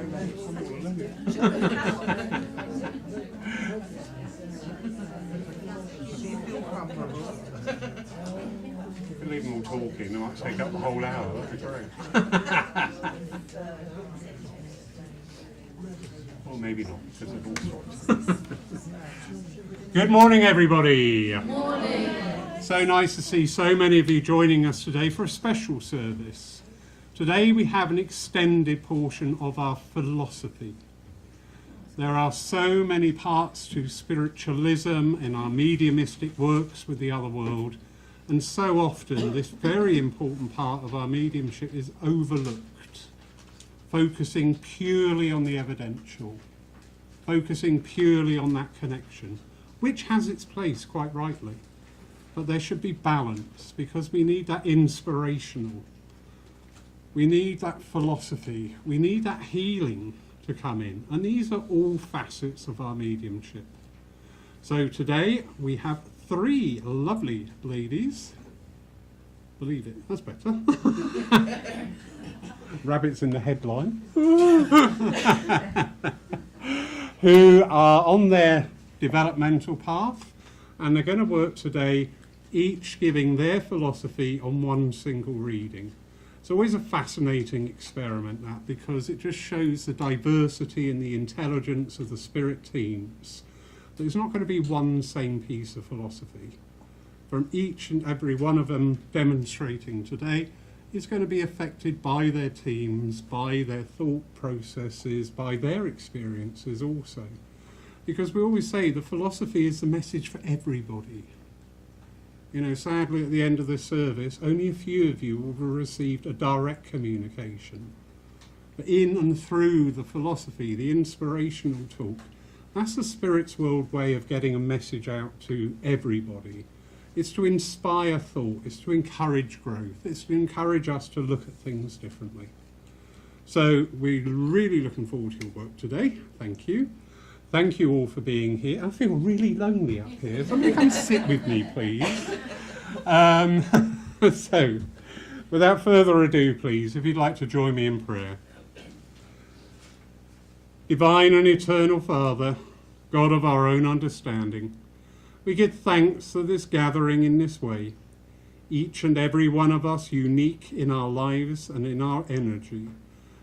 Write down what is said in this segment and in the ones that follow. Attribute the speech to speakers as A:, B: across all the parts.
A: If we leave them all talking, they might take up the whole hour. That'd be great. Or maybe not, because of all sorts. Good morning, everybody. Good morning. So nice to see so many of you joining us today for a special service. Today we have an extended portion of our philosophy. There are so many parts to spiritualism in our mediumistic works with the other world, and so often this very important part of our mediumship is overlooked, focusing purely on the evidential, focusing purely on that connection, which has its place quite rightly. But there should be balance, because we need that inspirational, we need that philosophy, we need that healing to come in, and these are all facets of our mediumship. So today we have 3 lovely ladies, believe it, that's better, rabbits in the headline, who are on their developmental path, and they're going to work today each giving their philosophy on one single reading. It's always a fascinating experiment, that, because it just shows the diversity and the intelligence of the spirit teams. There's not going to be one same piece of philosophy. From each and every one of them demonstrating today is going to be affected by their teams, by their thought processes, by their experiences also. Because we always say the philosophy is the message for everybody. You know, sadly, at the end of this service, only a few of you will have received a direct communication. But in and through the philosophy, the inspirational talk, that's the Spirit's World way of getting a message out to everybody. It's to inspire thought, it's to encourage growth, it's to encourage us to look at things differently. So we're really looking forward to your work today. Thank you. Thank you all for being here. I feel really lonely up here. Somebody come sit with me, please. So, without further ado, please, if you'd like to join me in prayer. Divine and eternal Father, God of our own understanding, we give thanks for this gathering in this way, each and every one of us unique in our lives and in our energy,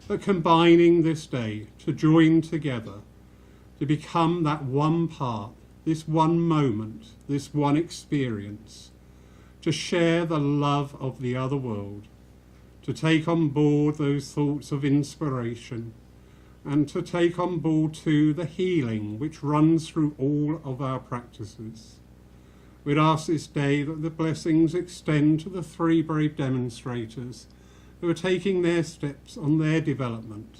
A: but combining this day to join together, to become that one part, this one moment, this one experience, to share the love of the other world, to take on board those thoughts of inspiration, and to take on board too the healing which runs through all of our practices. We'd ask this day that the blessings extend to the 3 brave demonstrators who are taking their steps on their development.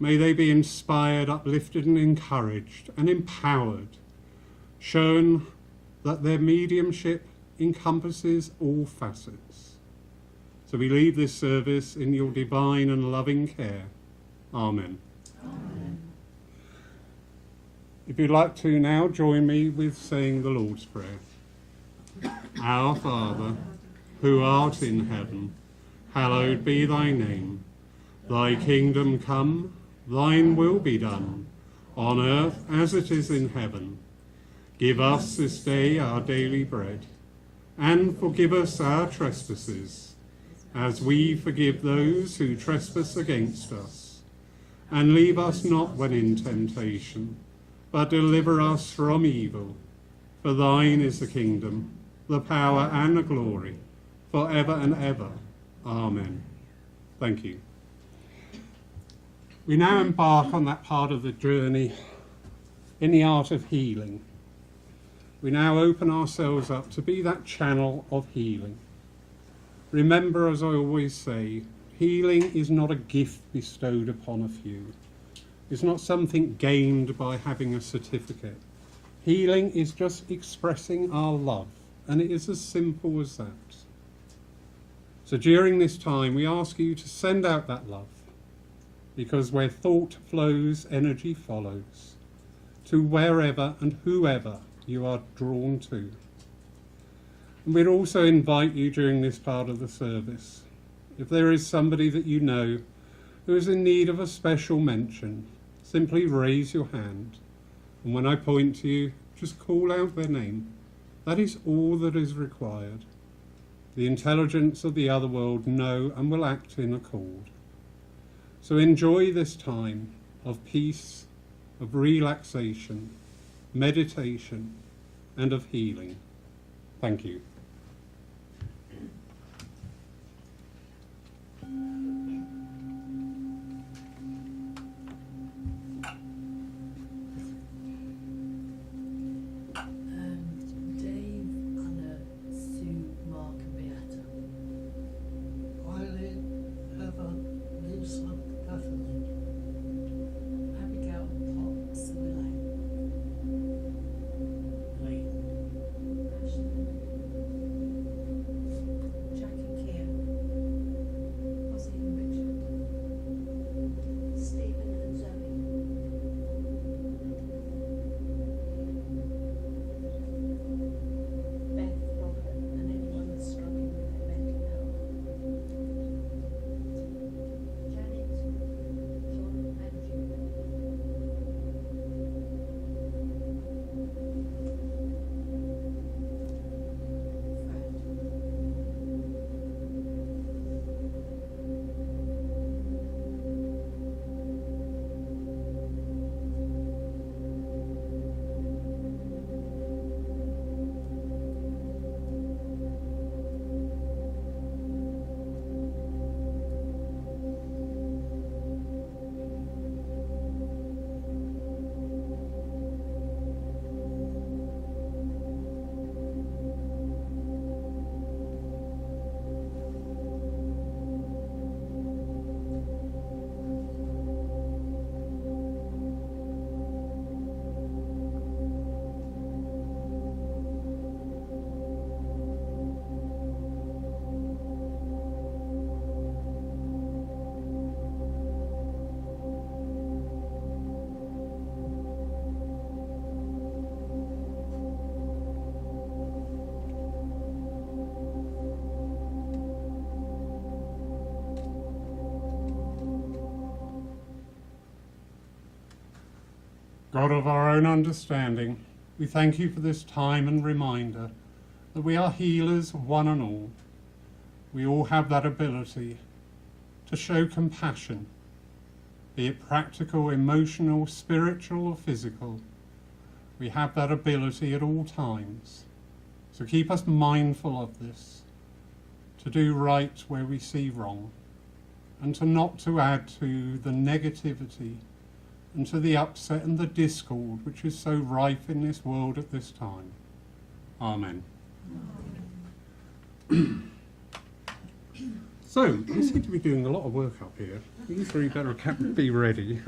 A: May they be inspired, uplifted and encouraged and empowered, shown that their mediumship encompasses all facets. So we leave this service in your divine and loving care. Amen. Amen. If you'd like to now join me with saying the Lord's Prayer. Our Father, who art in heaven, hallowed be thy name. Thy kingdom come, thine will be done, on earth as it is in heaven. Give us this day our daily bread, and forgive us our trespasses, as we forgive those who trespass against us. And leave us not when in temptation, but deliver us from evil. For thine is the kingdom, the power and the glory, for ever and ever. Amen. Thank you. We now embark on that part of the journey in the art of healing. We now open ourselves up to be that channel of healing. Remember, as I always say, healing is not a gift bestowed upon a few. It's not something gained by having a certificate. Healing is just expressing our love, and it is as simple as that. So during this time, we ask you to send out that love, because where thought flows, energy follows, to wherever and whoever you are drawn to. And we'd also invite you during this part of the service, if there is somebody that you know who is in need of a special mention, simply raise your hand. And when I point to you, just call out their name. That is all that is required. The intelligence of the other world know and will act in accord. So enjoy this time of peace, of relaxation, meditation, and of healing. Thank you. God of our own understanding, we thank you for this time and reminder that we are healers one and all. We all have that ability to show compassion, be it practical, emotional, spiritual or physical. We have that ability at all times. So keep us mindful of this, to do right where we see wrong, and to not to add to the negativity and to the upset and the discord which is so rife in this world at this time. Amen. So, you seem to be doing a lot of work up here. You three better be ready.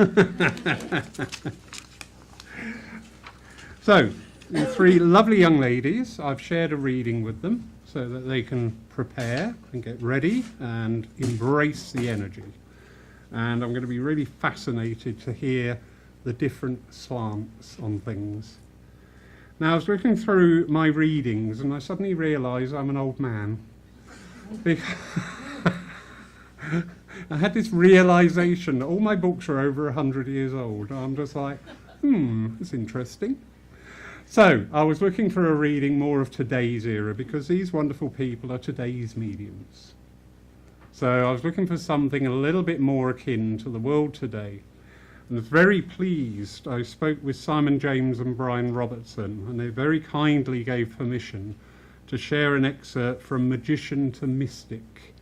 A: So, the three lovely young ladies, I've shared a reading with them so that they can prepare and get ready and embrace the energy. And I'm going to be really fascinated to hear the different slants on things. Now, I was looking through my readings and I suddenly realised I'm an old man. I had this realisation that all my books are over 100 years old. I'm just like, it's interesting. So, I was looking for a reading more of today's era because these wonderful people are today's mediums. So I was looking for something a little bit more akin to the world today. And I was very pleased. I spoke with Simon James and Brian Robertson, and they very kindly gave permission to share an excerpt from Magician to Mystic.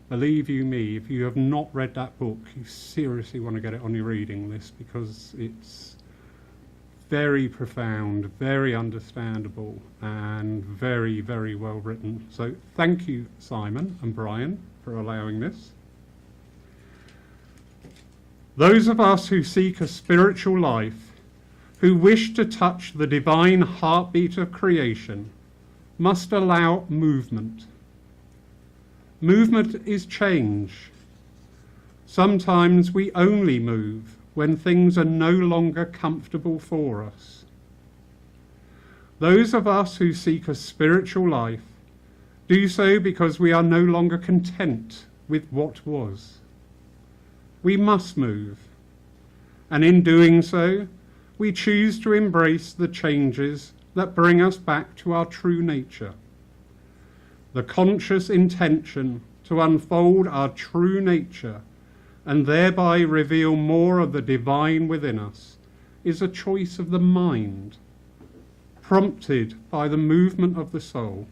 A: Believe you me, if you have not read that book, you seriously want to get it on your reading list because it's very profound, very understandable, and very, very well written. So thank you, Simon and Brian, for allowing this. Those of us who seek a spiritual life, who wish to touch the divine heartbeat of creation, must allow movement. Movement is change. Sometimes we only move when things are no longer comfortable for us. Those of us who seek a spiritual life do so because we are no longer content with what was. we must move. And in doing so, we choose to embrace the changes that bring us back to our true nature. The conscious intention to unfold our true nature and thereby reveal more of the divine within us is a choice of the mind, prompted by the movement of the soul,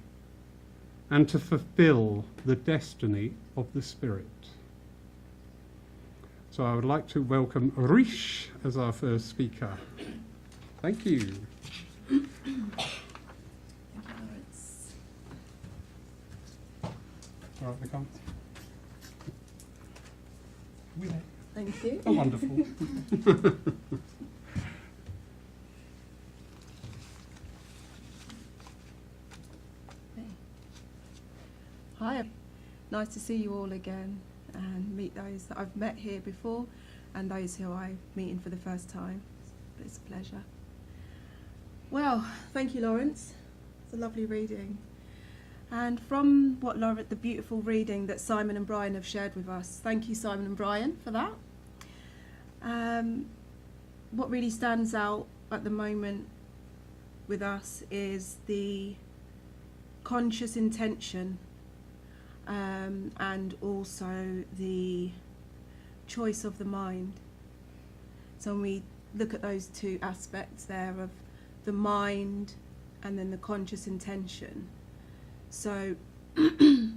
A: and to fulfill the destiny of the spirit. So I would like to welcome Rish as our first speaker. Thank you. All right, Nicole.
B: Thank you.
A: Oh, wonderful.
B: Hi, nice to see you all again and meet those that I've met here before and those who I'm meeting for the first time. It's a pleasure. Well, thank you, Lawrence. It's a lovely reading. And from what the beautiful reading that Simon and Brian have shared with us, thank you, Simon and Brian, for that. What really stands out at the moment with us is the conscious intention and also the choice of the mind. So when we look at those two aspects there of the mind and then the conscious intention. So, you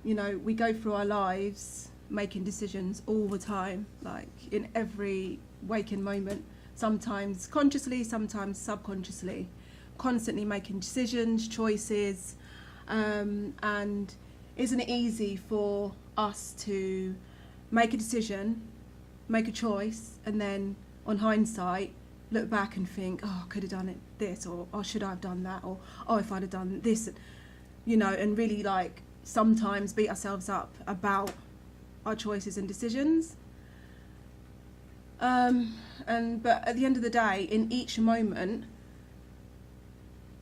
B: know, we go through our lives making decisions all the time, like in every waking moment, sometimes consciously, sometimes subconsciously, constantly making decisions, choices, and isn't it easy for us to make a decision, make a choice, and then on hindsight, look back and think, oh, I could have done it this, or oh, should I have done that, or oh, if I'd have done this, you know, and really like sometimes beat ourselves up about our choices and decisions. But at the end of the day, in each moment,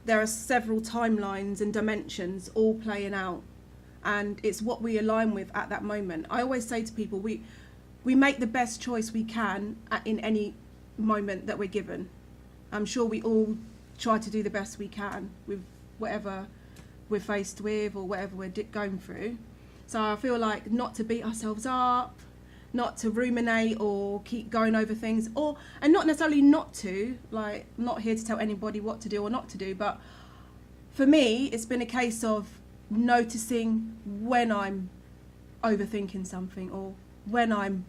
B: there are several timelines and dimensions all playing out, and it's what we align with at that moment. I always say to people, we make the best choice we can in any moment that we're given. I'm sure we all try to do the best we can with whatever we're faced with or whatever we're going through. So I feel like not to beat ourselves up, not to ruminate or keep going over things, and not necessarily not to, like, I'm not here to tell anybody what to do or not to do, but for me, it's been a case of noticing when I'm overthinking something or when I'm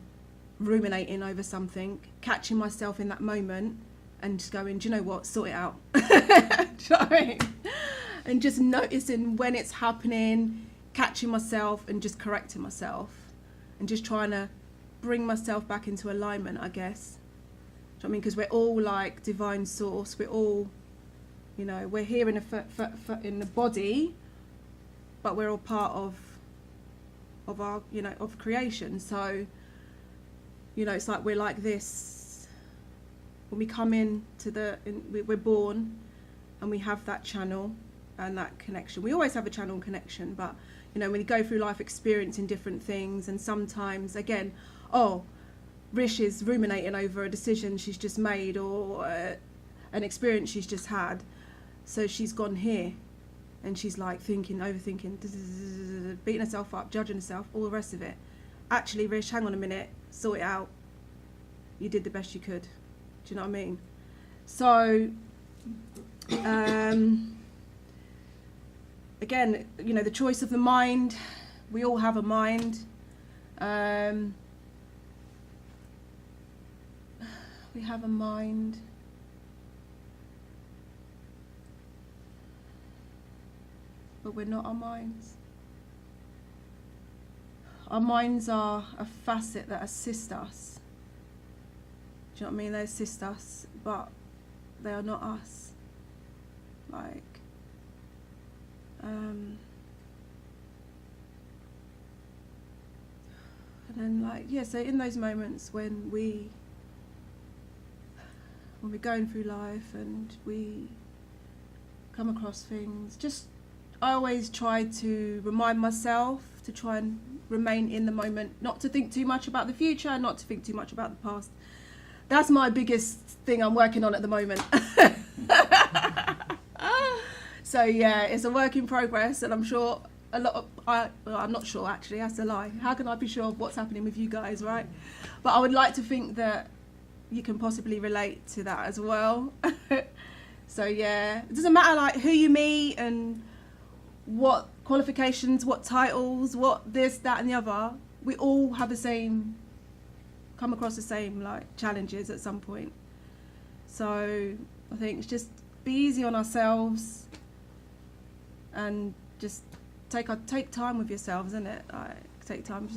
B: ruminating over something, catching myself in that moment and just going, do you know what, sort it out. Do you know what I mean? And just noticing when it's happening, catching myself and just correcting myself and just trying to bring myself back into alignment, I guess. Do you know what I mean? Because we're all like divine source. We're all, you know, we're here in in the body, but we're all part of our, you know, of creation. So, you know, it's like we're like this. When we come we're born and we have that channel and that connection. We always have a channel and connection, but, you know, when you go through life experiencing different things, and sometimes, again, Rish is ruminating over a decision she's just made or an experience she's just had. So she's gone here and she's like thinking, overthinking, beating herself up, judging herself, all the rest of it. Actually, Rish, hang on a minute, sort it out. You did the best you could. Do you know what I mean? So, again, you know, the choice of the mind. We all have a mind. We have a mind. But we're not our minds. Our minds are a facet that assist us. Do you know what I mean? They assist us, but they are not us. Like, and then, like, yeah, so in those moments when we're going through life and we come across things, I always try to remind myself to try and remain in the moment, not to think too much about the future, not to think too much about the past. That's my biggest thing I'm working on at the moment. So yeah, it's a work in progress, and I'm sure a lot of, I'm not sure actually, that's a lie. How can I be sure of what's happening with you guys, right? But I would like to think that you can possibly relate to that as well. So yeah, it doesn't matter like who you meet and what qualifications, what titles, what this, that and the other. We all have the same, come across the same like challenges at some point. So I think it's just be easy on ourselves and just take time with yourselves, isn't it? Like take time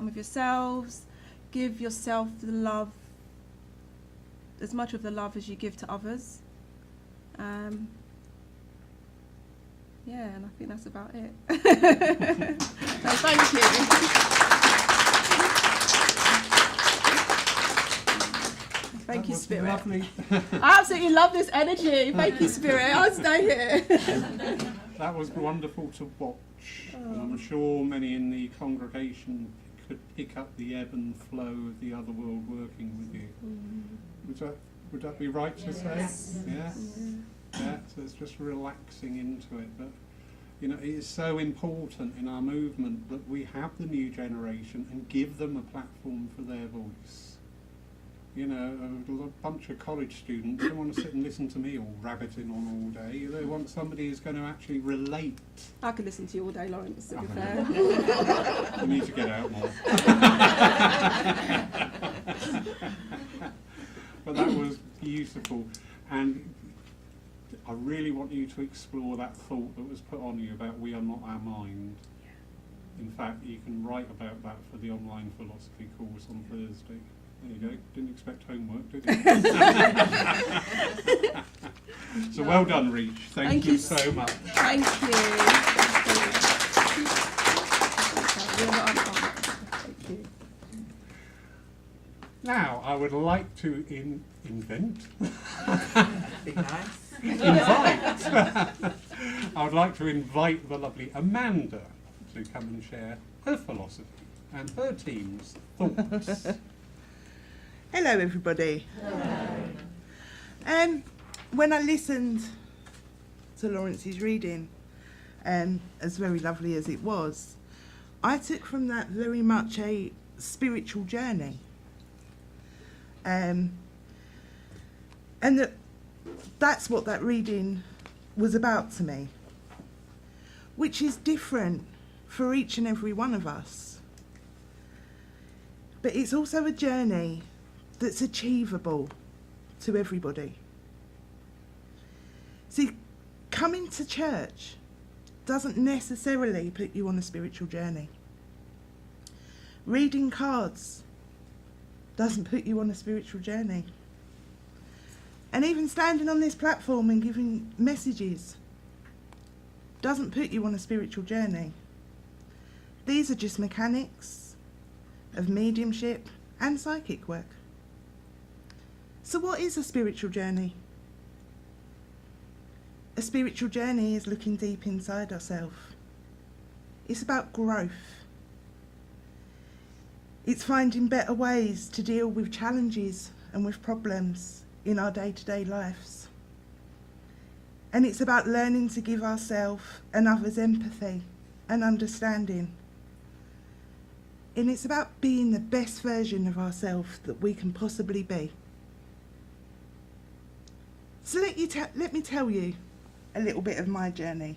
B: with yourselves, give yourself the love, as much of the love as you give to others. Yeah, and I think that's about it. So thank you. Thank you, Spirit.
A: Lovely.
B: I absolutely love this energy. Thank you, Spirit. I'll stay here.
A: That was wonderful to watch. And I'm sure many in the congregation could pick up the ebb and flow of the other world working with you. Would that be right to say? Yeah. Yeah, so it's just relaxing into it. But you know, it is so important in our movement that we have the new generation and give them a platform for their voice. You know, a bunch of college students don't want to sit and listen to me all rabbiting on all day. They want somebody who's going to actually relate.
B: I could listen to you all day, Lawrence, to be fair.
A: You need to get out more. But that was beautiful, and I really want you to explore that thought that was put on you about we are not our mind. In fact, you can write about that for the online philosophy course on Thursday. There you go. Didn't expect homework, did you? So well done, Rish. Thank you so much.
B: Thank you. Thank you.
A: Now, I would like to invite. I would like to invite the lovely Amanda to come and share her philosophy and her team's thoughts.
C: Hello, everybody. Hello. When I listened to Lawrence's reading, as very lovely as it was, I took from that very much a spiritual journey. And that's what that reading was about to me, which is different for each and every one of us. But it's also a journey that's achievable to everybody. See, coming to church doesn't necessarily put you on a spiritual journey. Reading cards doesn't put you on a spiritual journey. And even standing on this platform and giving messages doesn't put you on a spiritual journey. These are just mechanics of mediumship and psychic work. So what is a spiritual journey? A spiritual journey is looking deep inside ourselves. It's about growth. It's finding better ways to deal with challenges and with problems in our day-to-day lives. And it's about learning to give ourselves and others empathy and understanding. And it's about being the best version of ourselves that we can possibly be. So let me tell you a little bit of my journey.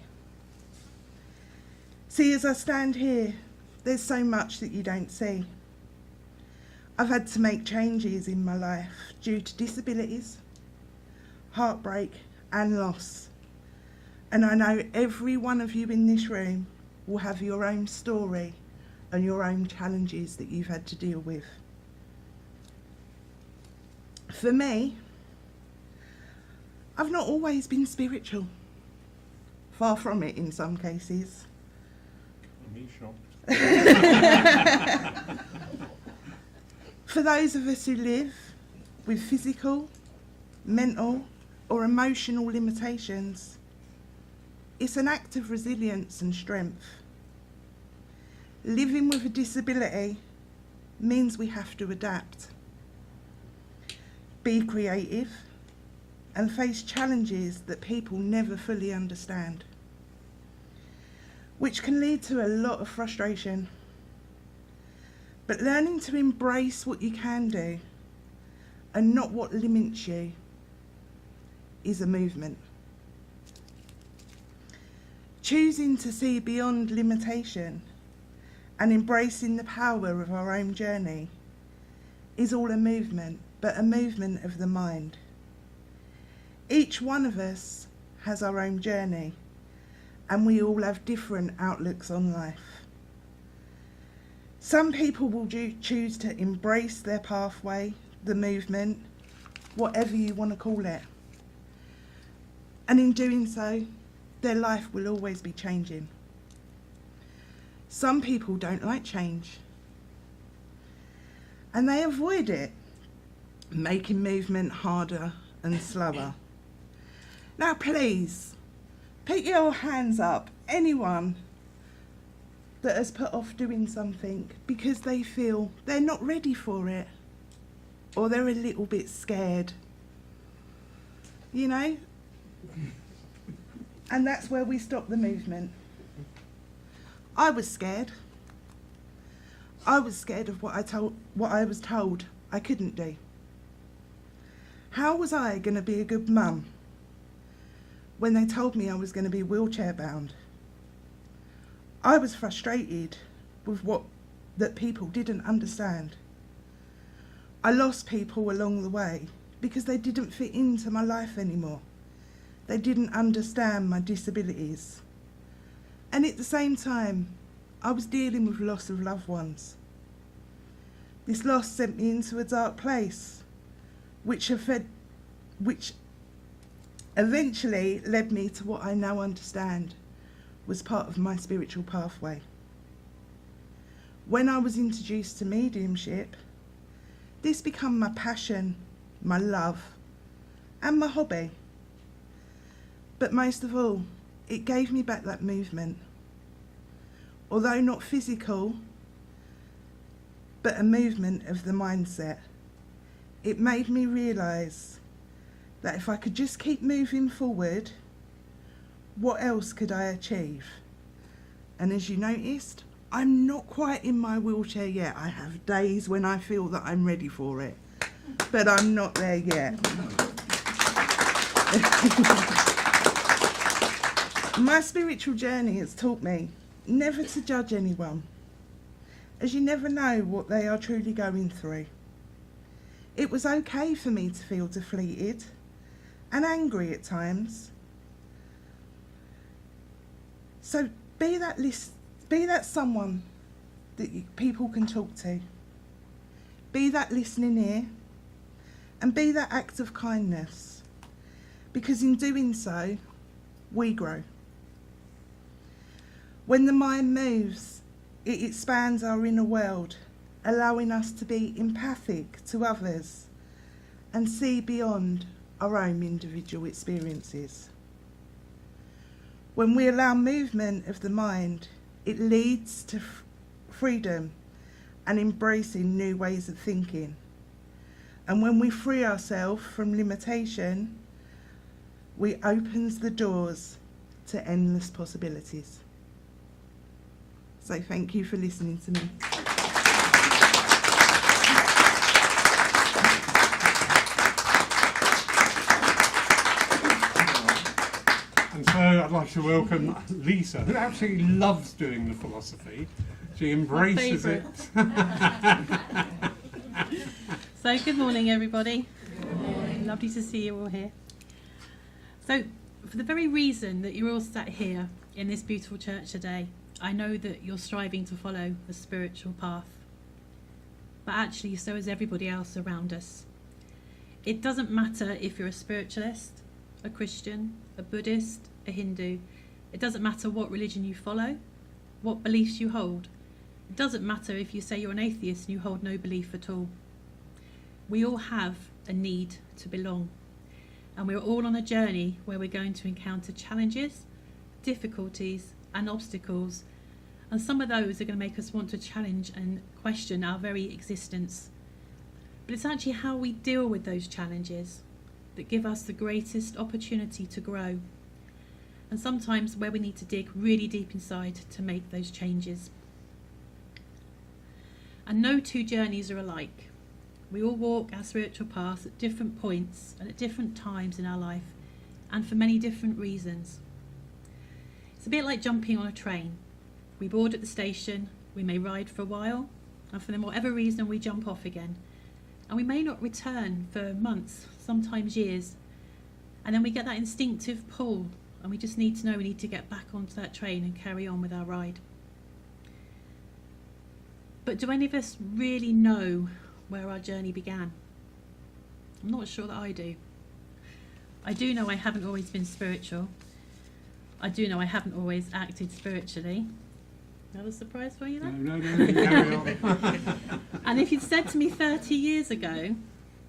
C: See, as I stand here, there's so much that you don't see. I've had to make changes in my life due to disabilities, heartbreak and loss. And I know every one of you in this room will have your own story and your own challenges that you've had to deal with. For me, I've not always been spiritual. Far from it in some cases.
A: I'm shocked.
C: For those of us who live with physical, mental or emotional limitations, it's an act of resilience and strength. Living with a disability means we have to adapt, be creative, and face challenges that people never fully understand, which can lead to a lot of frustration. But learning to embrace what you can do and not what limits you is a movement. Choosing to see beyond limitation and embracing the power of our own journey is all a movement, but a movement of the mind. Each one of us has our own journey, and we all have different outlooks on life. Some people will choose to embrace their pathway, the movement, whatever you want to call it. And in doing so, their life will always be changing. Some people don't like change, and they avoid it, making movement harder and slower. Now please, put your hands up, anyone that has put off doing something because they feel they're not ready for it, or they're a little bit scared, you know? And that's where we stop the movement. I was scared. I was scared of what I was told I couldn't do. How was I going to be a good mum when they told me I was going to be wheelchair bound? I was frustrated with that people didn't understand. I lost people along the way because they didn't fit into my life anymore. They didn't understand my disabilities. And at the same time, I was dealing with loss of loved ones. This loss sent me into a dark place, which eventually led me to what I now understand was part of my spiritual pathway. When I was introduced to mediumship, this became my passion, my love, and my hobby. But most of all, it gave me back that movement. Although not physical, but a movement of the mindset. It made me realise that if I could just keep moving forward, what else could I achieve? And as you noticed, I'm not quite in my wheelchair yet. I have days when I feel that I'm ready for it, but I'm not there yet. My spiritual journey has taught me never to judge anyone, as you never know what they are truly going through. It was okay for me to feel defeated and angry at times. So be that someone that people can talk to. Be that listening ear, and be that act of kindness, because in doing so, we grow. When the mind moves, it expands our inner world, allowing us to be empathic to others and see beyond our own individual experiences. When we allow movement of the mind, it leads to freedom and embracing new ways of thinking. And when we free ourselves from limitation, we opens the doors to endless possibilities. So thank you for listening to me.
A: And so I'd like to welcome Lisa, who absolutely loves doing the philosophy. She embraces it.
D: So good morning, everybody. Lovely to see you all here. So for the very reason that you're all sat here in this beautiful church today, I know that you're striving to follow a spiritual path, but actually so is everybody else around us. It doesn't matter if you're a spiritualist, a Christian, a Buddhist, a Hindu. It doesn't matter what religion you follow, what beliefs you hold. It doesn't matter if you say you're an atheist and you hold no belief at all. We all have a need to belong, and we're all on a journey where we're going to encounter challenges, difficulties and obstacles, And some of those are going to make us want to challenge and question our very existence. But it's actually how we deal with those challenges that give us the greatest opportunity to grow. And sometimes where we need to dig really deep inside to make those changes. And no two journeys are alike. We all walk our spiritual path at different points and at different times in our life, and for many different reasons. It's a bit like jumping on a train. We board at the station, we may ride for a while, and for whatever reason we jump off again. And we may not return for months, sometimes years. And then we get that instinctive pull, and we just need to know we need to get back onto that train and carry on with our ride. But do any of us really know where our journey began? I'm not sure that I do. I do know I haven't always been spiritual. I do know I haven't always acted spiritually. Another surprise for you then?
A: No, carry on.
D: And if you'd said to me 30 years ago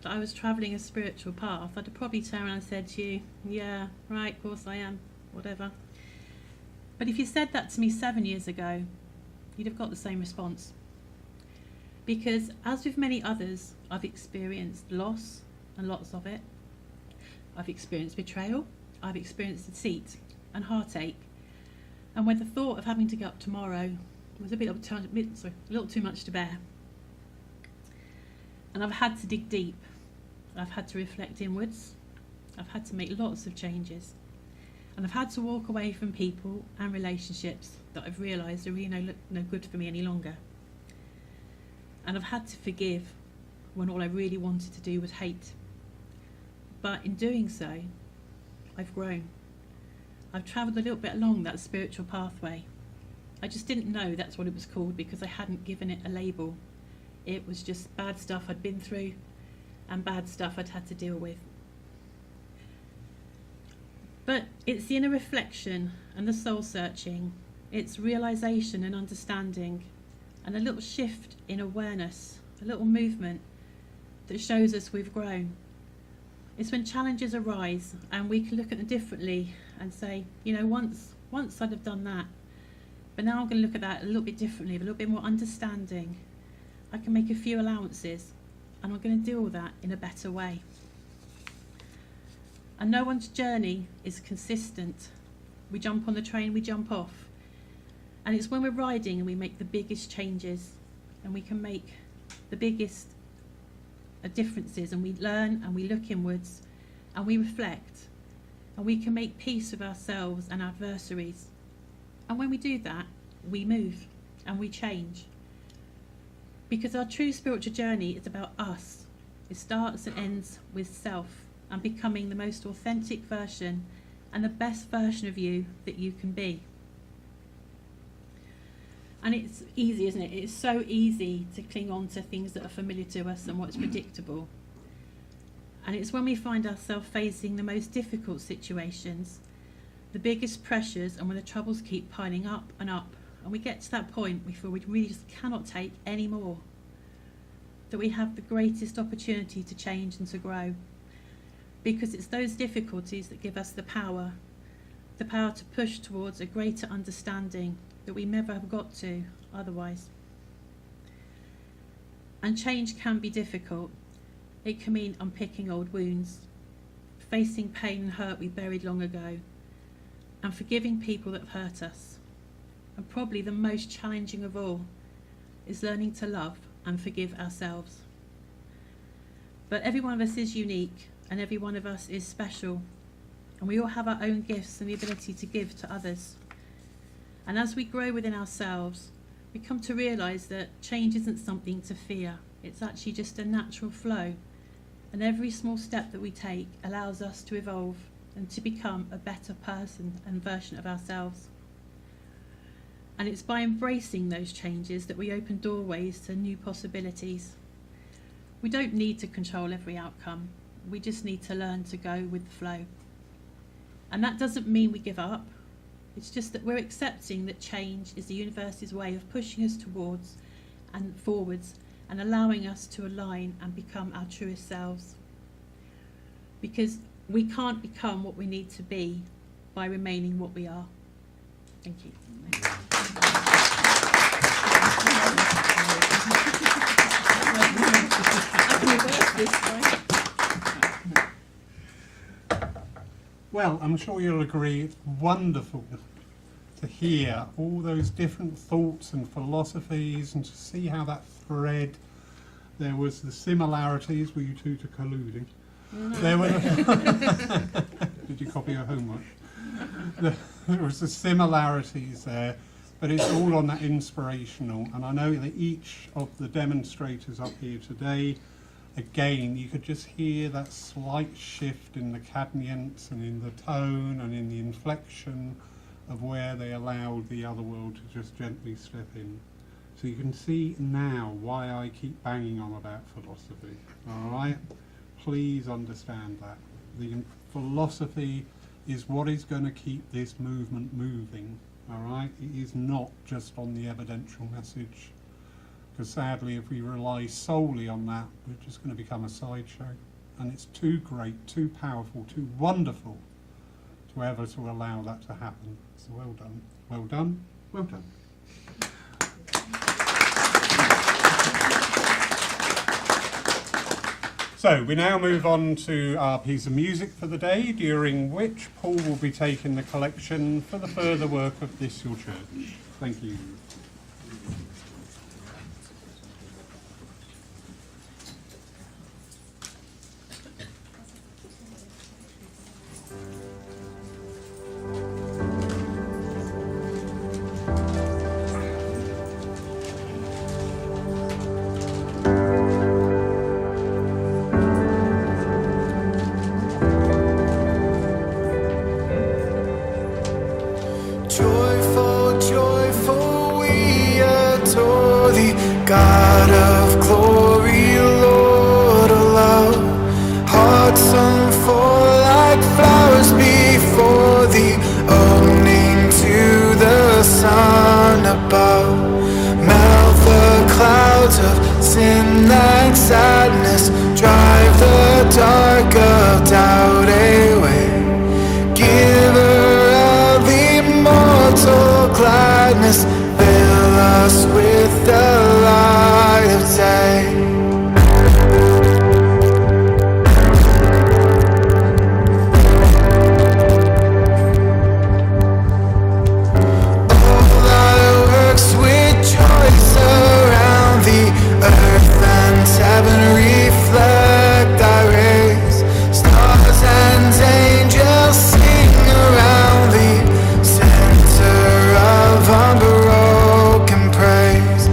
D: that I was travelling a spiritual path, I'd have probably turned around and said to you, yeah, right, of course I am, whatever. But if you said that to me 7 years ago, you'd have got the same response. Because as with many others, I've experienced loss, and lots of it. I've experienced betrayal, I've experienced deceit and heartache. And when the thought of having to get up tomorrow was a little too much to bear. And I've had to dig deep. I've had to reflect inwards. I've had to make lots of changes. And I've had to walk away from people and relationships that I've realised are really no good for me any longer. And I've had to forgive when all I really wanted to do was hate. But in doing so, I've grown. I've travelled a little bit along that spiritual pathway. I just didn't know that's what it was called because I hadn't given it a label. It was just bad stuff I'd been through and bad stuff I'd had to deal with. But it's the inner reflection and the soul searching, it's realisation and understanding, and a little shift in awareness, a little movement that shows us we've grown. It's when challenges arise and we can look at them differently and say, you know, once I'd have done that, but now I'm going to look at that a little bit differently, with a little bit more understanding. I can make a few allowances and I'm going to deal with that in a better way. And no one's journey is consistent. We jump on the train, we jump off. And it's when we're riding and we make the biggest changes and we can make the biggest differences, and we learn and we look inwards and we reflect and we can make peace with ourselves and adversaries. And when we do that, we move and we change. Because our true spiritual journey is about us. It starts and ends with self and becoming the most authentic version and the best version of you that you can be. And it's easy, isn't it? It's so easy to cling on to things that are familiar to us and what's predictable. And it's when we find ourselves facing the most difficult situations, the biggest pressures, and when the troubles keep piling up, and we get to that point we feel we really just cannot take any more, that we have the greatest opportunity to change and to grow. Because it's those difficulties that give us the power to push towards a greater understanding that we never have got to otherwise. And change can be difficult. It can mean unpicking old wounds, facing pain and hurt we buried long ago, and forgiving people that have hurt us. And probably the most challenging of all is learning to love and forgive ourselves. But every one of us is unique, and every one of us is special, and we all have our own gifts and the ability to give to others. And as we grow within ourselves, we come to realise that change isn't something to fear. It's actually just a natural flow. And every small step that we take allows us to evolve and to become a better person and version of ourselves. And it's by embracing those changes that we open doorways to new possibilities. We don't need to control every outcome. We just need to learn to go with the flow. And that doesn't mean we give up. It's just that we're accepting that change is the universe's way of pushing us towards and forwards and allowing us to align and become our truest selves. Because we can't become what we need to be by remaining what we are. Thank you.
A: Well, I'm sure you'll agree it's wonderful to hear all those different thoughts and philosophies and to see how that thread, there was the similarities. Were you two to colluding? There were did you copy your homework? There was the similarities there, but it's all on that inspirational. And I know that each of the demonstrators up here today, again, you could just hear that slight shift in the cadence and in the tone and in the inflection of where they allowed the other world to just gently step in. So you can see now why I keep banging on about philosophy. All right? Please understand that. The philosophy is what is going to keep this movement moving. All right? It is not just on the evidential message. Because sadly, if we rely solely on that, we're just going to become a sideshow. And it's too great, too powerful, too wonderful to ever to allow that to happen. So well done, well done, well done. So we now move on to our piece of music for the day, during which Paul will be taking the collection for the further work of this your church. Thank you.
E: Joyful, joyful, we adore thee, God of glory, Lord of love. Hearts unfold like flowers before thee, owning to the sun above. Melt the clouds of sin and sadness, drive the dark of doubt away. Giver of immortal gladness, fill us with the light of day. All thy works with joy surround thee, earth and heaven reflect thy rays. Stars and angels sing around thee, center of unbroken praise.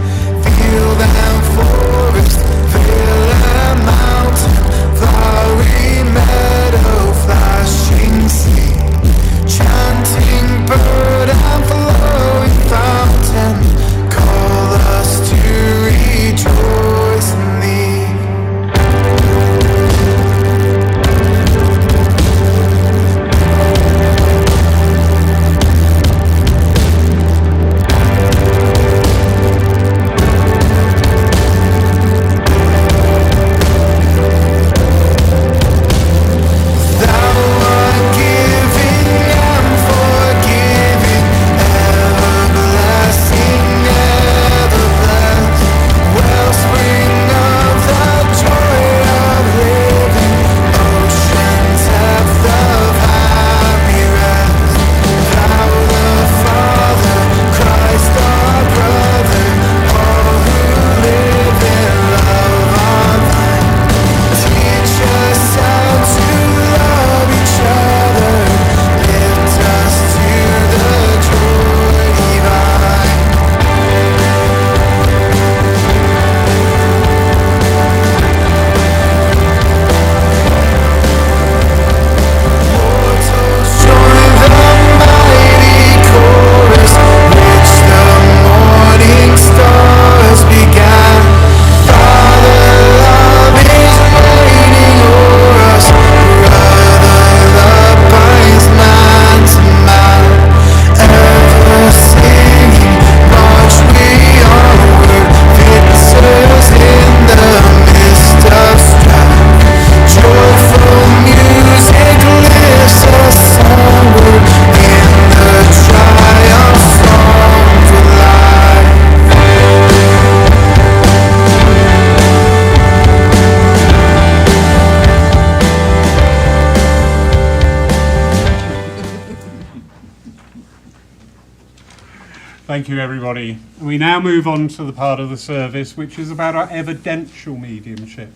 A: Thank you, everybody. We now move on to the part of the service which is about our evidential mediumship.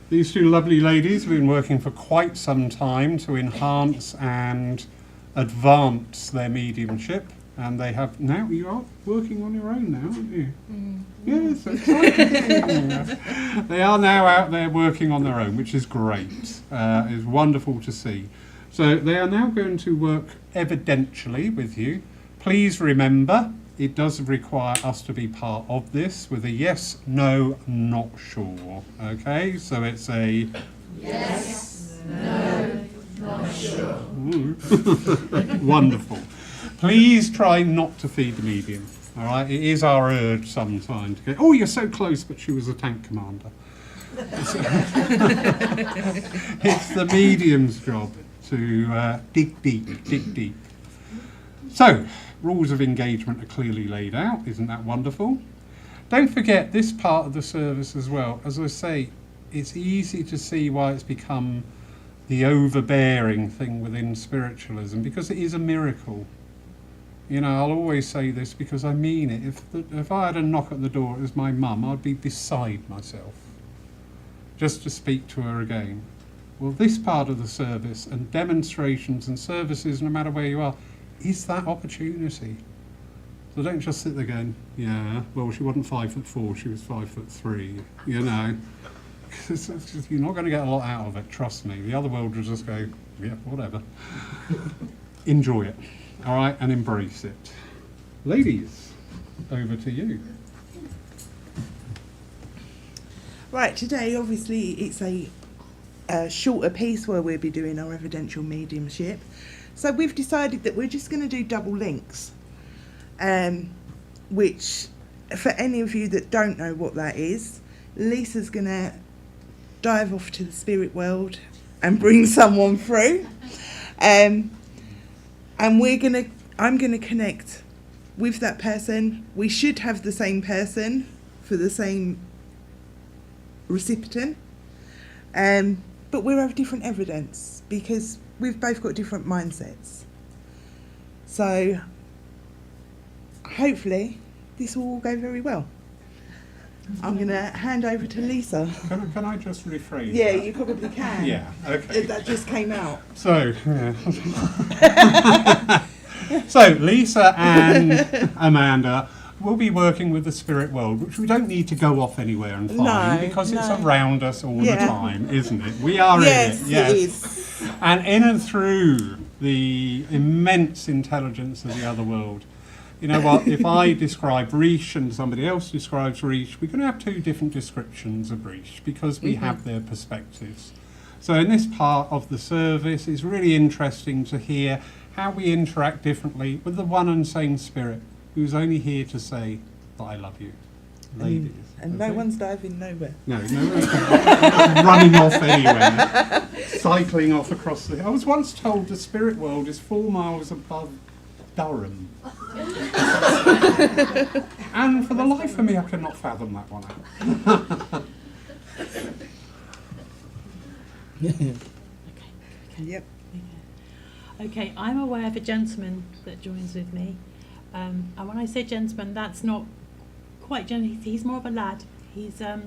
A: These two lovely ladies have been working for quite some time to enhance and advance their mediumship, and they have now. You are working on your own now, aren't you? Yes, exciting. They are now out there working on their own, which is great. It's wonderful to see. So they are now going to work evidentially with you. Please remember, it does require us to be part of this with a yes, no, not sure. Okay, so it's a
F: Yes, no, not sure.
A: Wonderful. Please try not to feed the medium. All right, it is our urge sometimes to go, oh, you're so close, but she was a tank commander. It's the medium's job to dig deep. So, rules of engagement are clearly laid out. Isn't that wonderful? Don't forget this part of the service as well. As I say, it's easy to see why it's become the overbearing thing within spiritualism, because it is a miracle. You know, I'll always say this because I mean it. If I had a knock at the door, it was my mum, I'd be beside myself just to speak to her again. Well, this part of the service and demonstrations and services, no matter where you are, is that opportunity. So don't just sit there going, yeah, well, she wasn't 5'4", she was 5'3", you know. You're not going to get a lot out of it, trust me. The other world will just go, yeah, whatever. Enjoy it, all right, and embrace it. Ladies, over to you.
C: Right, today obviously it's a shorter piece where we'll be doing our evidential mediumship. So we've decided that we're just going to do double links, which for any of you that don't know what that is, Lisa's going to dive off to the spirit world and bring someone through, and I'm going to connect with that person. We should have the same person for the same recipient, but we'll have different evidence because we've both got different mindsets. So hopefully this will all go very well. I'm going to hand over to Lisa.
A: Can I just rephrase
C: Yeah,
A: that?
C: you probably can.
A: Yeah, okay.
C: That just came out.
A: So, yeah. So Lisa and Amanda will be working with the spirit world, which we don't need to go off anywhere and find,
C: No,
A: because it's
C: no.
A: around us all the
C: Yeah.
A: time, isn't it? We are
C: Yes,
A: in it. Yes,
C: it is.
A: And in and through the immense intelligence of the other world. You know what, if I describe Rish and somebody else describes Rish, we're going to have two different descriptions of Rish because we have their perspectives. So in this part of the service, it's really interesting to hear how we interact differently with the one and same spirit who's only here to say that I love you. Ladies.
C: And no one's diving nowhere.
A: No one's running off anywhere, cycling off across the... I was once told the spirit world is 4 miles above Durham. And for the life of me, I cannot fathom that one out.
C: Yep.
D: Okay, I'm aware of a gentleman that joins with me. And when I say gentleman, that's not quite gentleman. He's more of a lad. He's, I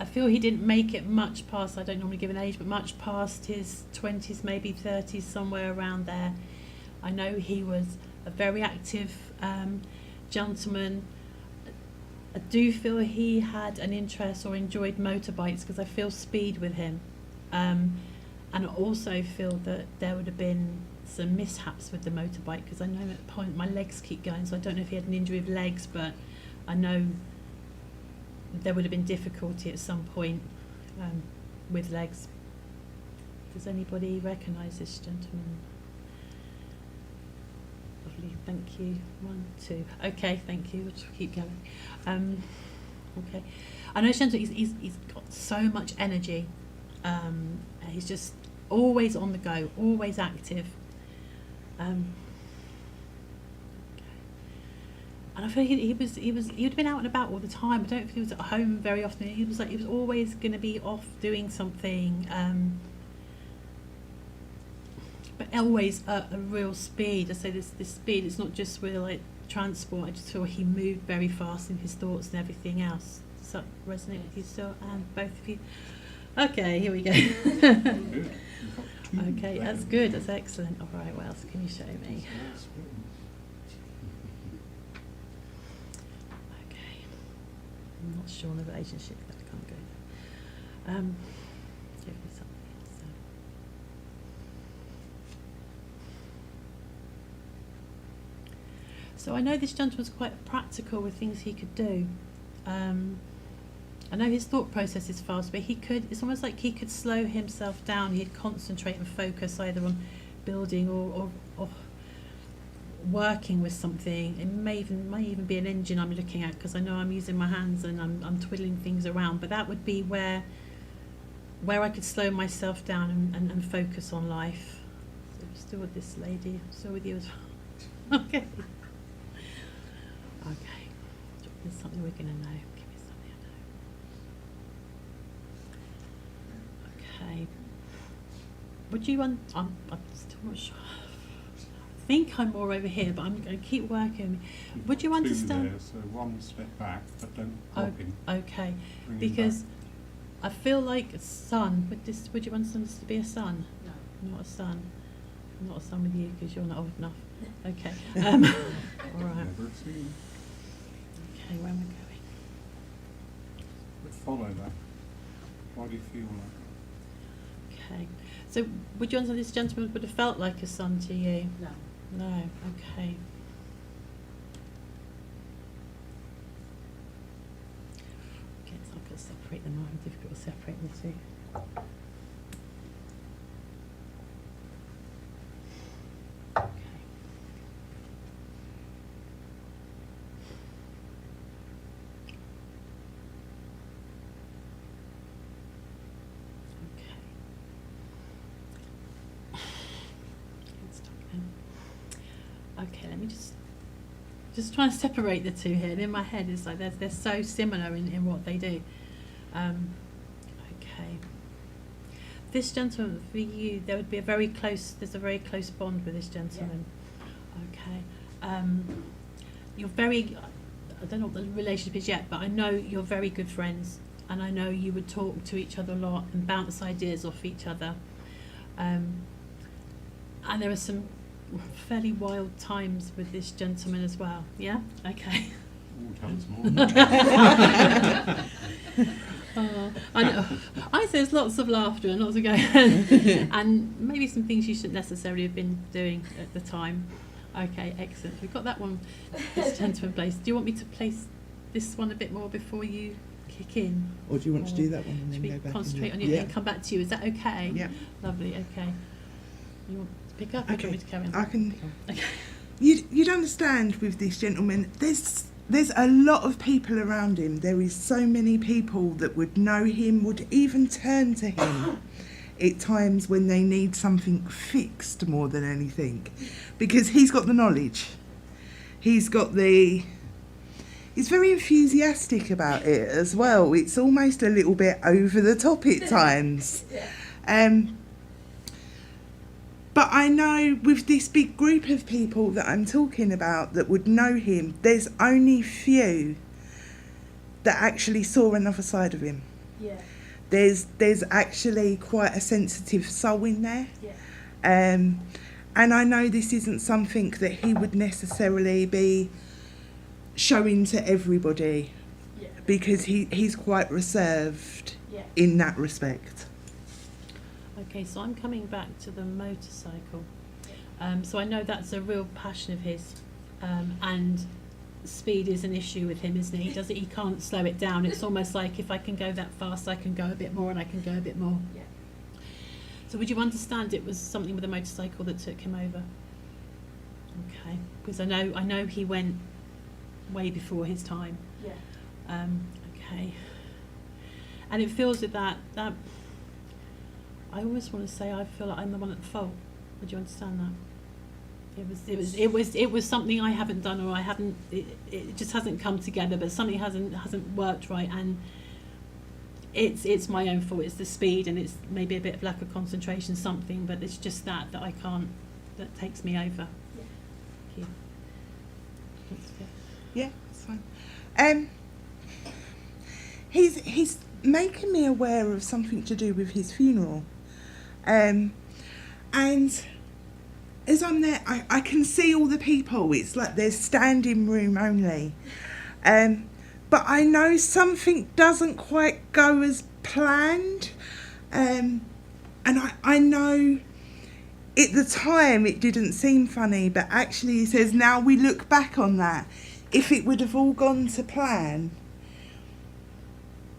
D: feel he didn't make it much past, I don't normally give an age, but much past his 20s, maybe 30s, somewhere around there. I know he was a very active gentleman. I do feel he had an interest or enjoyed motorbikes because I feel speed with him. And I also feel that there would have been some mishaps with the motorbike because I know at the point my legs keep going, so I don't know if he had an injury of legs, but I know there would have been difficulty at some point with legs. Does anybody recognise this gentleman? Lovely, thank you. 1, 2. Okay, thank you. We'll just keep going. Okay, I know gentleman. He's got so much energy. He's just always on the go, always active. And I feel he would have been out and about all the time. I don't think he was at home very often. He was always going to be off doing something. but always at a real speed. I say this speed, it's not just with like transport. I just feel he moved very fast in his thoughts and everything else. Does that resonate with you still? And both of you? Okay, here we go. Okay, that's good, that's excellent. All right, what else can you show me? Okay, I'm not sure on the relationship, that can't go there. Give me something else. So I know this gentleman's quite practical with things he could do. I know his thought process is fast, but it's almost like he could slow himself down. He'd concentrate and focus either on building or working with something. It may even be an engine I'm looking at, because I know I'm using my hands and I'm twiddling things around, but that would be where I could slow myself down and focus on life. So I'm still with this lady, I'm still with you as well. Okay. Okay. There's something we're going to know. Give me something I know. Okay. Would you I'm still not sure. I think I'm more over here, but I'm going to keep working. Would you understand?
A: There, so one step back, but don't pop in.
D: Okay.
A: Bring him
D: Because
A: back.
D: I feel like a son. Would you understand this to be a son?
F: No.
D: Not a son. I'm not a son with you because you're not old enough. Okay. All right.
A: Never seen.
D: Okay, where am I going?
A: But follow that. Why do you feel like
D: Okay. So would you understand this gentleman would have felt like a son to you?
F: No.
D: No. Okay. Okay, so I've got to separate them. I'm difficult to separate the two. Okay. Okay, let me just try and separate the two here. And in my head, it's like they're so similar in what they do. Okay. This gentleman, for you, there's a very close bond with this gentleman. Yeah. Okay. You're very, I don't know what the relationship is yet, but I know you're very good friends. And I know you would talk to each other a lot and bounce ideas off each other. And there are some fairly wild times with this gentleman as well. Yeah? Okay.
A: tell us more.
D: I know. I say there's lots of laughter and lots of going and maybe some things you shouldn't necessarily have been doing at the time. Okay, excellent. We've got that one, this gentleman place. Do you want me to place this one a bit more before you kick in?
C: Or do you want to do that one and
D: Should
C: then
D: we
C: go back?
D: concentrate on
C: and
D: it and come back to you? Is that okay?
C: Yeah.
D: Lovely, okay. You want to pick up or do you want me to carry on?
C: I can.
D: Okay.
C: You'd understand with this gentleman, there's a lot of people around him. There is so many people that would know him, would even turn to him at times when they need something fixed more than anything. Because he's got the knowledge. He's very enthusiastic about it as well. It's almost a little bit over the top at times. But I know with this big group of people that I'm talking about that would know him, there's only few that actually saw another side of him.
D: Yeah.
C: There's actually quite a sensitive soul in there.
D: Yeah.
C: And I know this isn't something that he would necessarily be showing to everybody, because he's quite reserved in that respect.
D: Okay, so I'm coming back to the motorcycle. So I know that's a real passion of his, and speed is an issue with him, isn't it? He can't slow it down. It's almost like if I can go that fast, I can go a bit more, and I can go a bit more. Yeah. So would you understand it was something with a motorcycle that took him over? Okay, because I know he went way before his time. Yeah. Okay. And it feels that I always want to say I feel like I'm the one at fault. Would you understand that? It was something I haven't done, or I haven't. It just hasn't come together. But something hasn't worked right, and it's my own fault. It's the speed, and it's maybe a bit of lack of concentration, something. But it's just that I can't. That takes me over. Thank you.
C: Yeah, that's fine. He's making me aware of something to do with his funeral. And as I'm there, I can see all the people. It's like there's standing room only. But I know something doesn't quite go as planned. And I know at the time it didn't seem funny, but actually he says now we look back on that, if it would have all gone to plan,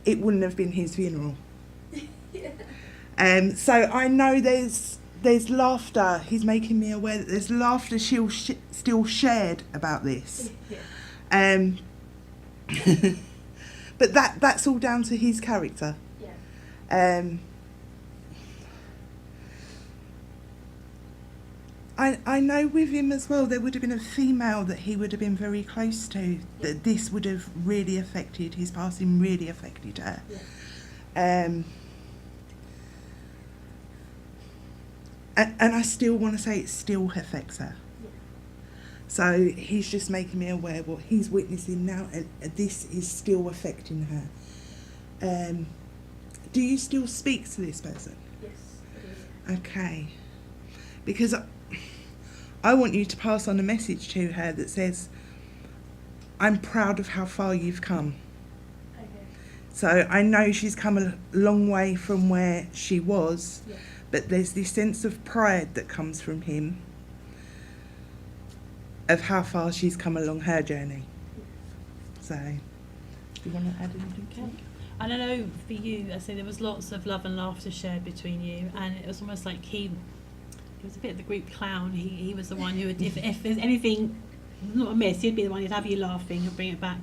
C: it wouldn't have been his funeral. So I know there's laughter. He's making me aware that there's laughter still shared about this. But that's all down to his character. I know with him as well, there would have been a female that he would have been very close to, that this would have really affected, his passing really affected her. And I still want to say it still affects her. So he's just making me aware what he's witnessing now, and this is still affecting her. Do you still speak to this person?
B: Yes, I do.
C: Okay. Because I want you to pass on a message to her that says, I'm proud of how far you've come.
B: Okay.
C: So I know she's come a long way from where she was,
B: Yeah.
C: but there's this sense of pride that comes from him of how far she's come along her journey. So, do you want to add anything?
D: Okay. And I know for you, I say there was lots of love and laughter shared between you, and it was almost like he was a bit of the group clown. He was the one who would, if there's anything not amiss, he'd be the one who'd have you laughing and bring it back.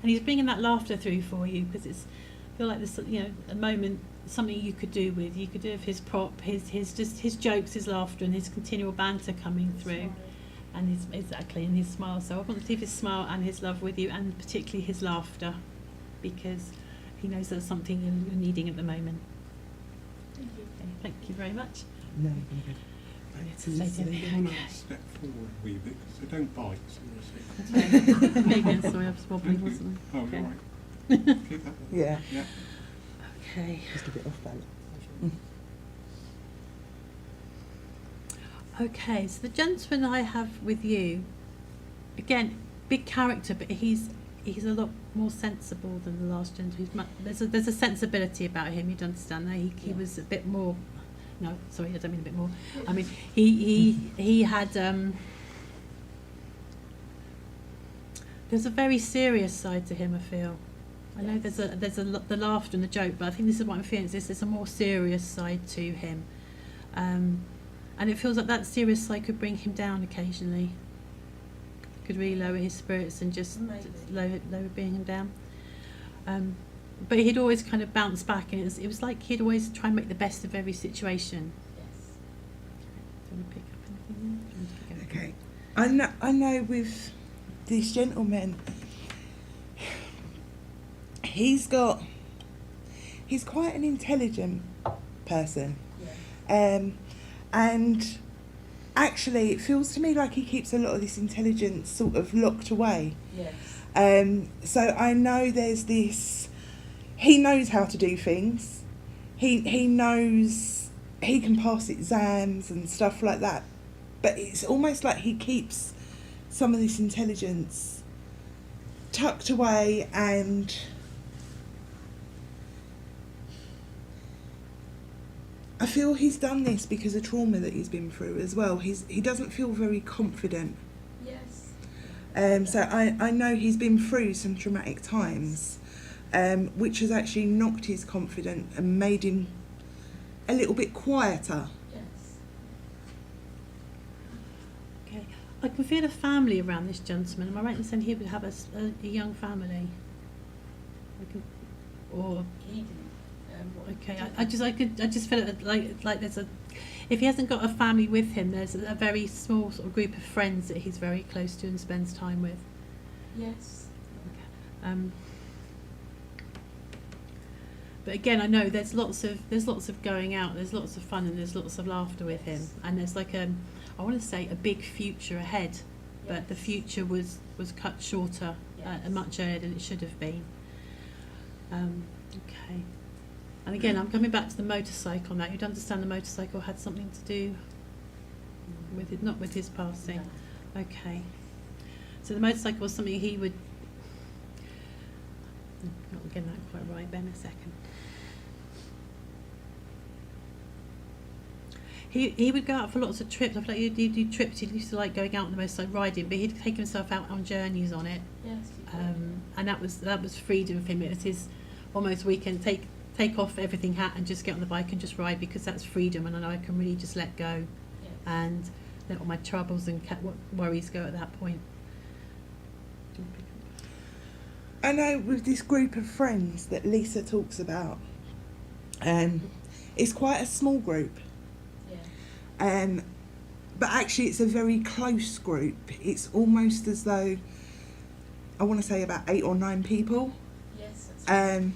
D: And he's bringing that laughter through for you, because it's, I feel like this, a moment, something you could do with his prop, his jokes, his laughter, and his continual banter coming through. And his smile. So I want to leave his smile and his love with you, and particularly his laughter, because he knows that's something you're needing at the moment.
B: Thank you.
D: Okay, thank you very much.
C: No, you're good.
A: I want to step forward a wee bit because they don't bite, seriously.
D: Okay. Megan, sorry, I was wobbling, wasn't I?
A: Oh,
D: Okay.
A: you're right. Keep that.
C: Yeah.
A: Yeah.
D: Okay.
C: Just a bit off balance.
D: Okay, so the gentleman I have with you, again, big character, but he's a lot more sensible than the last gentleman. There's a sensibility about him. You'd understand that he was a bit more. No, sorry, I don't mean a bit more. I mean he had. There's a very serious side to him, I feel. I know there's the laughter and the joke, but I think this is what I'm feeling. There's a more serious side to him. And it feels like that serious side could bring him down occasionally. Could really lower his spirits and just lower bringing him down. But he'd always kind of bounce back, and it was like he'd always try and make the best of every situation.
B: Yes.
D: Do you want to pick up anything there?
C: Okay. I know with this gentleman, he's quite an intelligent person.
B: Yeah.
C: And actually, it feels to me like he keeps a lot of this intelligence sort of locked away.
B: Yes.
C: So I know there's this. He knows how to do things. He knows he can pass exams and stuff like that. But it's almost like he keeps some of this intelligence tucked away, and I feel he's done this because of trauma that he's been through as well. He doesn't feel very confident.
B: Yes.
C: So I know he's been through some traumatic times, which has actually knocked his confidence and made him a little bit quieter.
B: Yes.
D: Okay. I can feel a family around this gentleman. Am I right in saying he would have a young family? Or
B: He didn't.
D: okay, I just feel like there's if he hasn't got a family with him, there's a very small sort of group of friends that he's very close to and spends time with.
B: Yes.
D: But again, I know there's lots of going out, there's lots of fun, and there's lots of laughter with him, and there's like I want to say a big future ahead, but the future was cut shorter much earlier than it should have been. Okay, and again, I'm coming back to the motorcycle now. You'd understand the motorcycle had something to do with it, not with his passing. No. Okay, so the motorcycle was something he would. Not getting that quite right, Ben, a second. He would go out for lots of trips. I feel like he'd do trips. He used to like going out on the motorcycle riding, but he'd take himself out on journeys on it.
F: Yes.
D: And that was freedom for him. It was his almost weekend. Take off everything hat and just get on the bike and just ride, because that's freedom, and I know I can really just let go and let all my troubles and worries go at that point.
C: I know with this group of friends that Lisa talks about, it's quite a small group.
F: Yeah.
C: But actually it's a very close group. It's almost as though, I want to say about 8 or 9 people.
F: Yes, that's right.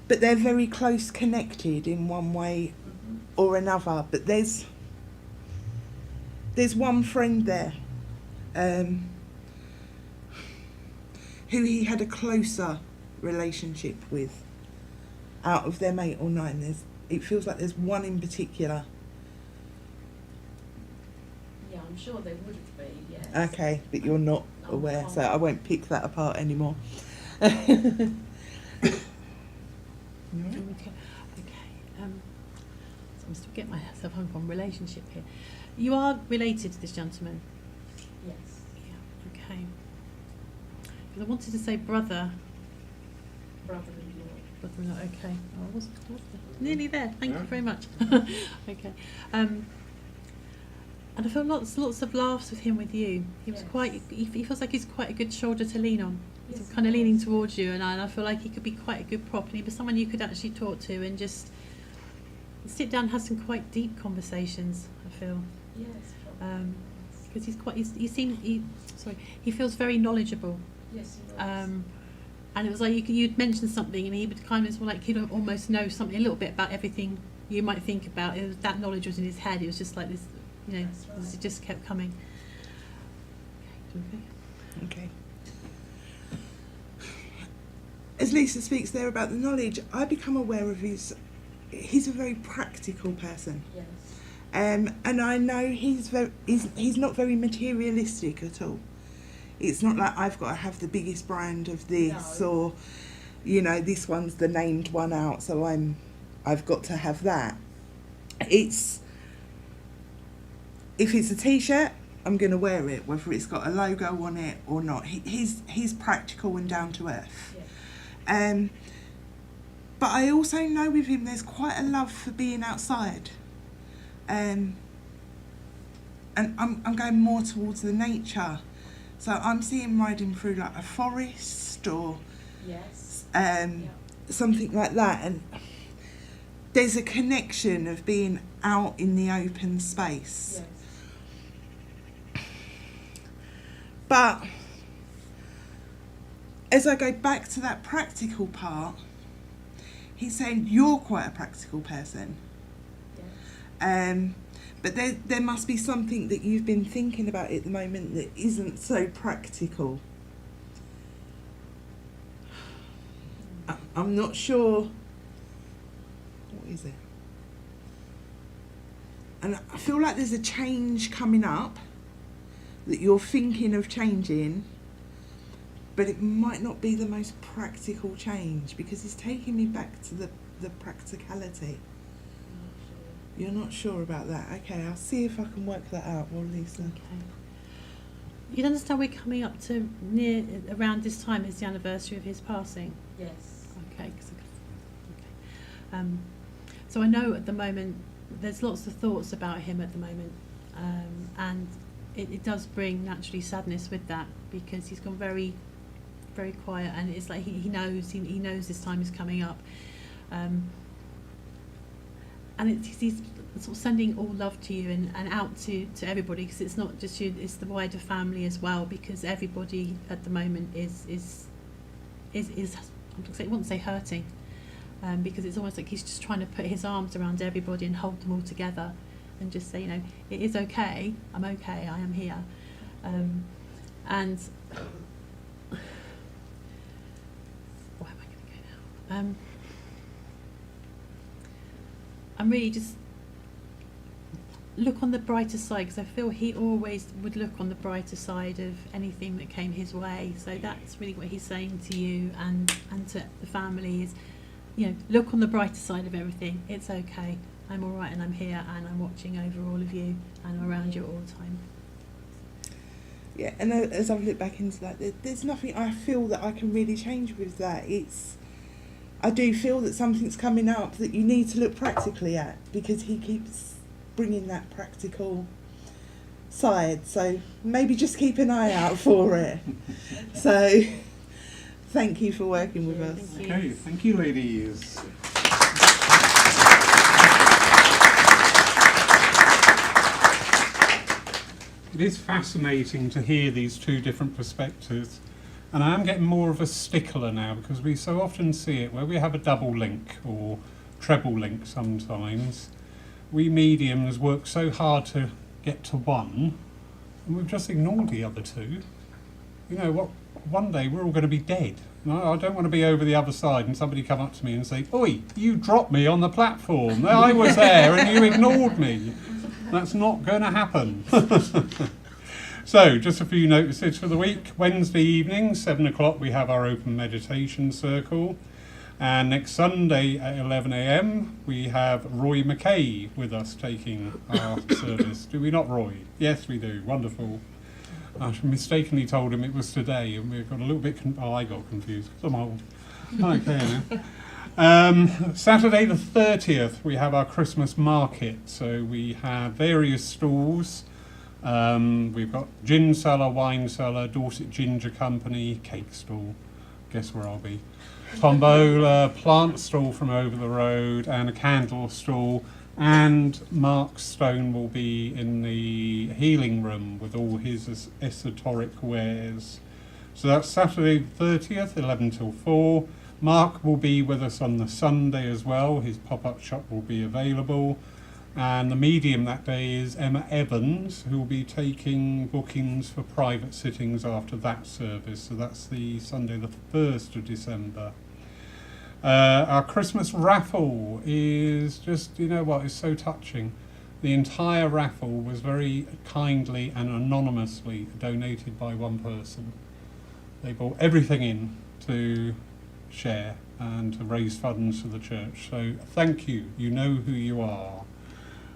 C: But they're very close connected in one way or another. But there's one friend there who he had a closer relationship with out of them 8 or 9. It feels like there's one in particular.
F: Yeah, I'm sure there would be, yes.
C: Okay, but you're not aware, so I won't pick that apart anymore.
D: Okay. So I'm still getting myself hung on relationship here. You are related to this gentleman?
F: Yes.
D: Yeah. Okay. I wanted to say brother.
F: Brother-in-law.
D: Brother-in-law. Okay. Oh, I wasn't nearly there. Thank you very much. Okay. And I feel lots of laughs with him, with you. He was quite. He feels like he's quite a good shoulder to lean on. He's
F: Yes,
D: kind of
F: he
D: leaning
F: is.
D: towards you, and I feel like he could be quite a good prop, and he was someone you could actually talk to and just sit down and have some quite deep conversations. I feel.
F: Yes.
D: Because he feels very knowledgeable.
F: Yes, he was.
D: And it was like you'd mention something, and he would kind of like he'd almost know something a little bit about everything you might think about. It was, that knowledge was in his head. It was just like this, you know,
F: That's right.
D: it just kept coming.
C: Okay. As Lisa speaks there about the knowledge, I become aware of he's a very practical person.
F: Yes.
C: And I know he's not very materialistic at all. It's not like I've got to have the biggest brand of this,
F: No.
C: or, you know, this one's the named one out, so I've got to have that. If it's a t-shirt, I'm going to wear it, whether it's got a logo on it or not. He's practical and down to earth.
F: Yes.
C: But I also know with him there's quite a love for being outside. And I'm going more towards the nature. So I'm seeing him riding through like a forest or
F: Yes.
C: something like that. And there's a connection of being out in the open space.
F: Yes.
C: But as I go back to that practical part, he's saying you're quite a practical person.
F: Yes.
C: But there must be something that you've been thinking about at the moment that isn't so practical. I'm not sure. What is it? And I feel like there's a change coming up that you're thinking of changing, but it might not be the most practical change, because it's taking me back to the practicality. You're not sure about that? Okay, I'll see if I can work that out. Well, Lisa.
D: Okay. You'd understand we're coming up to around this time is the anniversary of his passing.
F: Yes.
D: Okay. So I know at the moment there's lots of thoughts about him at the moment, and it does bring naturally sadness with that, because he's gone very, very quiet, and it's like he knows this time is coming up. And he's sort of sending all love to you and out to everybody, because it's not just you, it's the wider family as well, because everybody at the moment is I wouldn't say hurting, because it's almost like he's just trying to put his arms around everybody and hold them all together and just say, it is okay, I'm okay, I am here. And where am I going to go now? I'm really just look on the brighter side, because I feel he always would look on the brighter side of anything that came his way. So that's really what he's saying to you and to the family is, look on the brighter side of everything. It's okay. I'm all right, and I'm here, and I'm watching over all of you, and I'm around you all the time.
C: Yeah, and as I've looked back into that, there's nothing I feel that I can really change with that. I do feel that something's coming up that you need to look practically at, because he keeps bringing that practical side. So maybe just keep an eye out for it. So thank you for working with us.
A: Okay, thank you, ladies. It is fascinating to hear these two different perspectives, and I am getting more of a stickler now, because we so often see it where we have a double link or treble link sometimes. We mediums work so hard to get to one, and we've just ignored the other two. You know what? One day we're all going to be dead. No, I don't want to be over the other side and somebody come up to me and say, "Oi, you dropped me on the platform. I was there and you ignored me." That's not going to happen. So, just a few notices for the week. Wednesday evening, 7 o'clock, we have our open meditation circle. And next Sunday at 11 a.m, we have Roy McKay with us taking our service. Do we not, Roy? Yes, we do. Wonderful. I mistakenly told him it was today, and we got a little bit... I got confused because I'm old. Okay, now. Saturday the 30th, we have our Christmas market. So we have various stalls. We've got gin cellar, wine cellar, Dorset Ginger Company, cake stall. Guess where I'll be. Tombola, plant stall from over the road, and a candle stall. And Mark Stone will be in the healing room with all his esoteric wares. So that's Saturday the 30th, 11 till 4. Mark will be with us on the Sunday as well. His pop-up shop will be available. And the medium that day is Emma Evans, who will be taking bookings for private sittings after that service. So that's the Sunday the 1st of December. Our Christmas raffle is just, it's so touching. The entire raffle was very kindly and anonymously donated by one person. They brought everything in to share and to raise funds for the church. So thank you. You know who you are.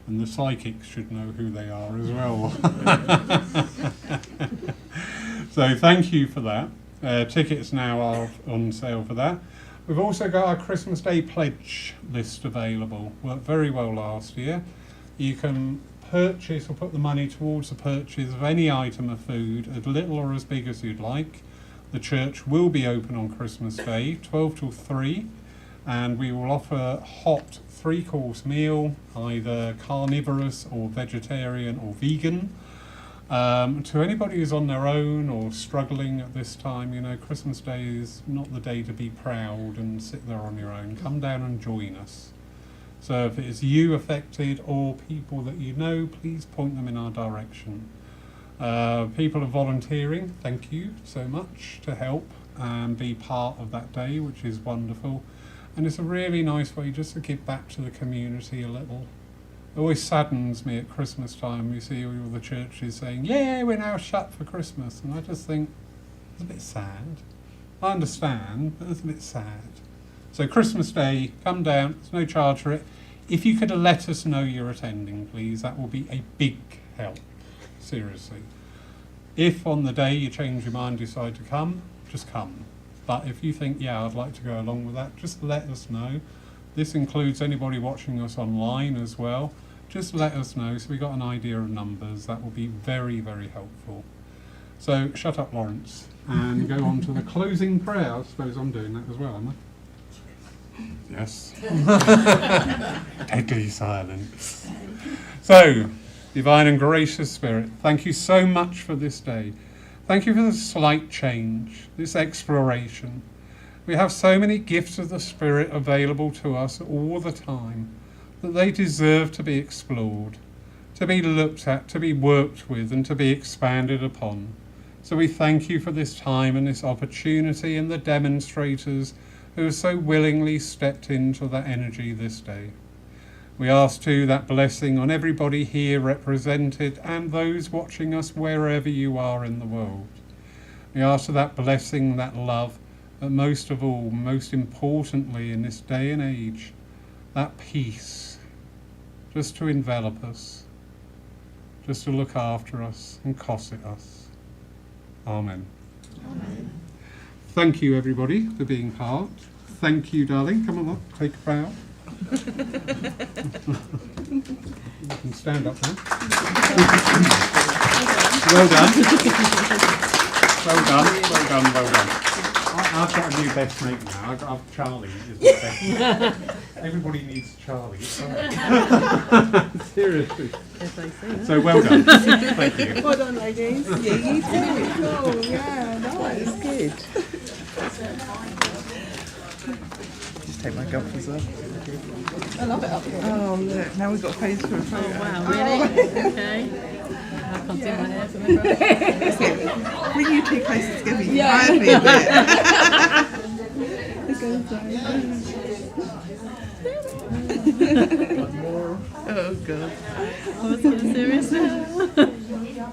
A: And the psychics should know who they are as well. So thank you for that. Tickets now are on sale for that. We've also got our Christmas Day pledge list available. Worked very well last year. You can purchase or put the money towards the purchase of any item of food, as little or as big as you'd like. The church will be open on Christmas Day, 12 till 3, and we will offer hot 3-course meal, either carnivorous or vegetarian or vegan. To anybody who's on their own or struggling at this time, Christmas Day is not the day to be proud and sit there on your own. Come down and join us. So if it is you affected or people that you know, please point them in our direction. People are volunteering, thank you so much, to help and be part of that day, which is wonderful. And it's a really nice way just to give back to the community a little. It always saddens me at Christmas time. We see all the churches saying, "Yeah, we're now shut for Christmas." And I just think, it's a bit sad. I understand, but it's a bit sad. So Christmas Day, come down, there's no charge for it. If you could let us know you're attending, please, that will be a big help. Seriously. If on the day you change your mind, decide to come, just come. But if you think, yeah, I'd like to go along with that, just let us know. This includes anybody watching us online as well. Just let us know so we got an idea of numbers. That will be very, very helpful. So shut up, Lawrence, and go on to the closing prayer. I suppose I'm doing that as well, am I? Yes. Deadly silence. So, divine and gracious Spirit, thank you so much for this day. Thank you for the slight change, this exploration. We have so many gifts of the Spirit available to us all the time that they deserve to be explored, to be looked at, to be worked with, and to be expanded upon. So we thank you for this time and this opportunity and the demonstrators who have so willingly stepped into that energy this day. We ask too that blessing on everybody here represented and those watching us wherever you are in the world. We ask for that blessing, that love, but most of all, most importantly in this day and age, that peace, just to envelop us, just to look after us and cosset us. Amen.
C: Amen.
A: Thank you, everybody, for being part. Thank you, darling. Come on, take a bow. You can stand up now. Well done. Well done. Well done. Well done. I've got a new best mate now. I've Charlie is my best mate. Everybody needs Charlie. Seriously. So well done. Thank you.
C: Well done, ladies. Yeah, you too. Cool. Yeah, nice. Good. Just take my golf as well. I love it up here. Oh, look. Now we've got phase for a photo.
D: Oh, wow, really? Okay. I can't do my hair for me.
C: Bring you two closer together. You
B: Yeah.
C: might be a bit. Oh, God.
D: I was going to serious now.